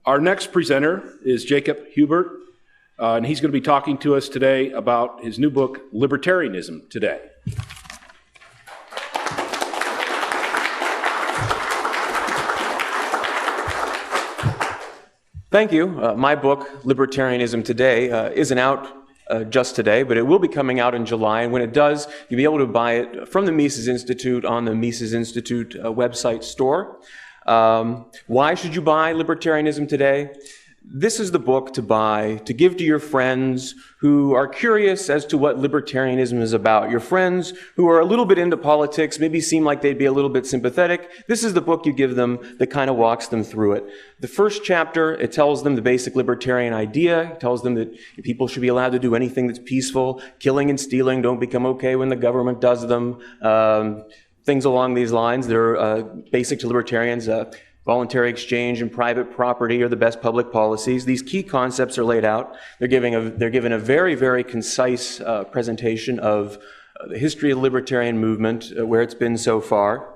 Our next presenter is Jacob Huebert, and he's going to be talking to us today about his new book, Libertarianism Today. Thank you. My book, Libertarianism Today, isn't out just today, but it will be coming out in July, and when it does, you'll be able to buy it from the Mises Institute on the Mises Institute website store. Why should you buy Libertarianism Today? This is the book to buy, to give to your friends who are curious as to what libertarianism is about. Your friends who are a little bit into politics, maybe seem like they'd be a little bit sympathetic. This is the book you give them that kind of walks them through it. The first chapter, it tells them the basic libertarian idea. It tells them that people should be allowed to do anything that's peaceful. Killing and stealing don't become okay when the government does them. Things along these lines. They're basic to libertarians. Voluntary exchange and private property are the best public policies. These key concepts are laid out. They're given a very, very concise presentation of the history of the libertarian movement, where it's been so far.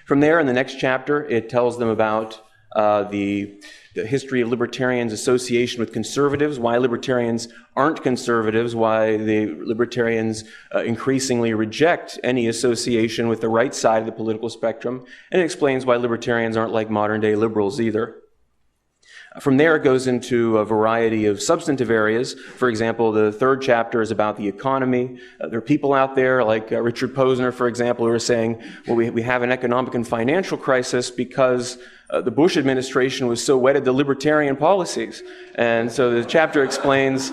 From there, in the next chapter, it tells them about the history of libertarians' association with conservatives, why libertarians aren't conservatives, why the libertarians increasingly reject any association with the right side of the political spectrum, and it explains why libertarians aren't like modern-day liberals either. From there, it goes into a variety of substantive areas. For example, the third chapter is about the economy. There are people out there like Richard Posner, for example, who are saying, well, we have an economic and financial crisis because the Bush administration was so wedded to libertarian policies. And so the chapter explains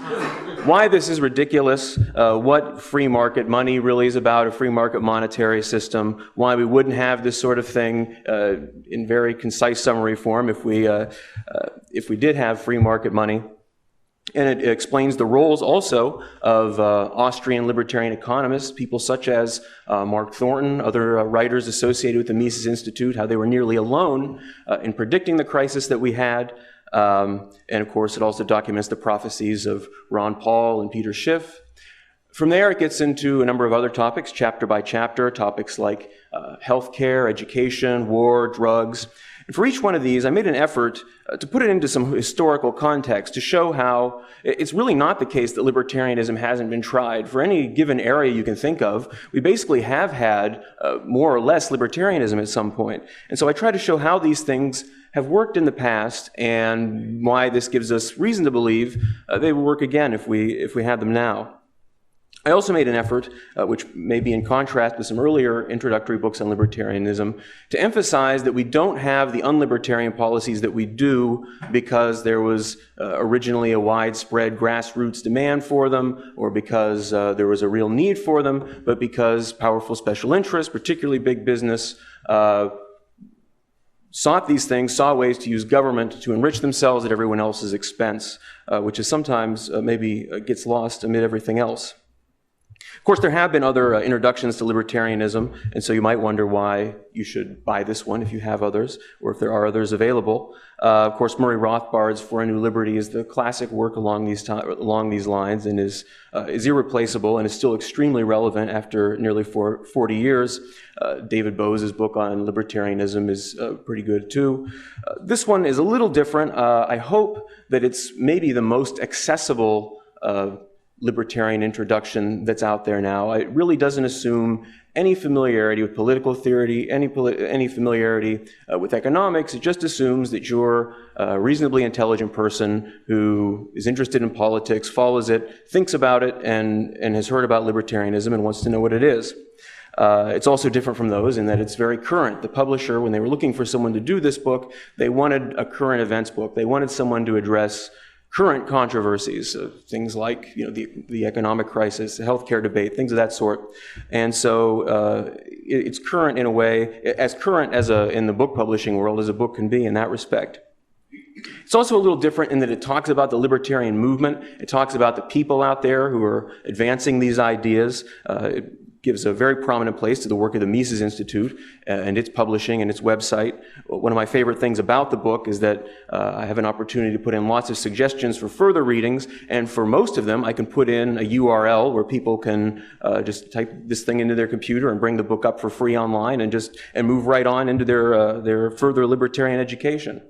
why this is ridiculous, what free market money really is about, a free market monetary system, why we wouldn't have this sort of thing in very concise summary form if we did have free market money. And it explains the roles also of Austrian libertarian economists, people such as Mark Thornton, other writers associated with the Mises Institute, how they were nearly alone in predicting the crisis that we had. And of course, it also documents the prophecies of Ron Paul and Peter Schiff. From there, it gets into a number of other topics, chapter by chapter, topics like healthcare, education, war, drugs. And for each one of these, I made an effort to put it into some historical context to show how it's really not the case that libertarianism hasn't been tried. For any given area you can think of, we basically have had more or less libertarianism at some point. And so I try to show how these things have worked in the past and why this gives us reason to believe they will work again if we have them now. I also made an effort, which may be in contrast with some earlier introductory books on libertarianism, to emphasize that we don't have the unlibertarian policies that we do because there was originally a widespread grassroots demand for them, or because there was a real need for them, but because powerful special interests, particularly big business, sought these things, saw ways to use government to enrich themselves at everyone else's expense, which is sometimes maybe gets lost amid everything else. Of course, there have been other introductions to libertarianism, and so you might wonder why you should buy this one if you have others, or if there are others available. Of course, Murray Rothbard's For a New Liberty is the classic work along these lines, and is irreplaceable and is still extremely relevant after nearly 40 years. David Bose's book on libertarianism is pretty good too. This one is a little different. I hope that it's maybe the most accessible libertarian introduction that's out there now. It really doesn't assume any familiarity with political theory, any familiarity with economics. It just assumes that you're a reasonably intelligent person who is interested in politics, follows it, thinks about it, and has heard about libertarianism and wants to know what it is. It's also different from those in that it's very current. The publisher, when they were looking for someone to do this book, they wanted a current events book. They wanted someone to address current controversies, things like the economic crisis, the healthcare debate, things of that sort. And so it's current in a way, as current as in the book publishing world as a book can be in that respect. It's also a little different in that it talks about the libertarian movement. It talks about the people out there who are advancing these ideas. It gives a very prominent place to the work of the Mises Institute and its publishing and its website. One of my favorite things about the book is that I have an opportunity to put in lots of suggestions for further readings, and for most of them I can put in a URL where people can just type this thing into their computer and bring the book up for free online and move right on into their further libertarian education.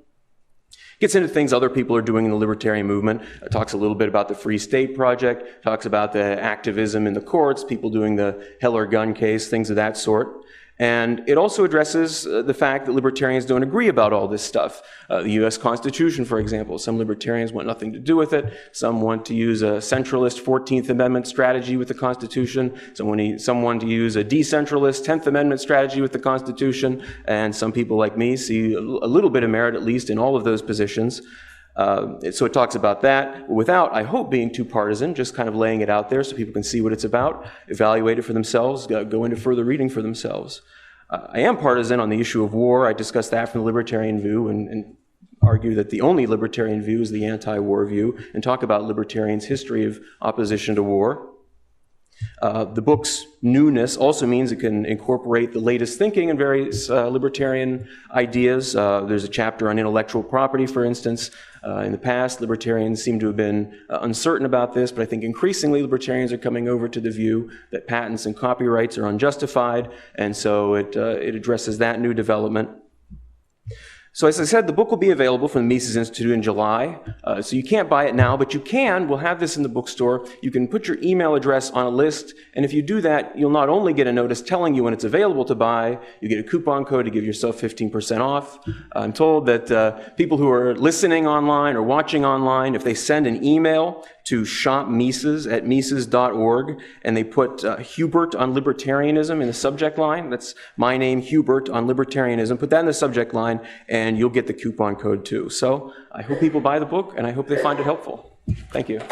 Gets into things other people are doing in the libertarian movement. It talks a little bit about the Free State Project, talks about the activism in the courts, people doing the Heller gun case, things of that sort. And it also addresses the fact that libertarians don't agree about all this stuff. The U.S. Constitution, for example, some libertarians want nothing to do with it. Some want to use a centralist 14th Amendment strategy with the Constitution. Some want to use a decentralist 10th Amendment strategy with the Constitution. And some people like me see a little bit of merit, at least, in all of those positions. So it talks about that without, I hope, being too partisan, just kind of laying it out there so people can see what it's about, evaluate it for themselves, go into further reading for themselves. I am partisan on the issue of war. I discuss that from the libertarian view and argue that the only libertarian view is the anti-war view, and talk about libertarians' history of opposition to war. The book's newness also means it can incorporate the latest thinking and various libertarian ideas. There's a chapter on intellectual property, for instance. In the past, libertarians seem to have been uncertain about this, but I think increasingly libertarians are coming over to the view that patents and copyrights are unjustified, and so it addresses that new development. So as I said, the book will be available from the Mises Institute in July. So you can't buy it now, but you can. We'll have this in the bookstore. You can put your email address on a list, and if you do that, you'll not only get a notice telling you when it's available to buy, you get a coupon code to give yourself 15% off. I'm told that people who are listening online or watching online, if they send an email to shopmises@mises.org, and they put Huebert on libertarianism in the subject line, that's my name, Huebert, on libertarianism, put that in the subject line, and you'll get the coupon code too. So I hope people buy the book, and I hope they find it helpful. Thank you.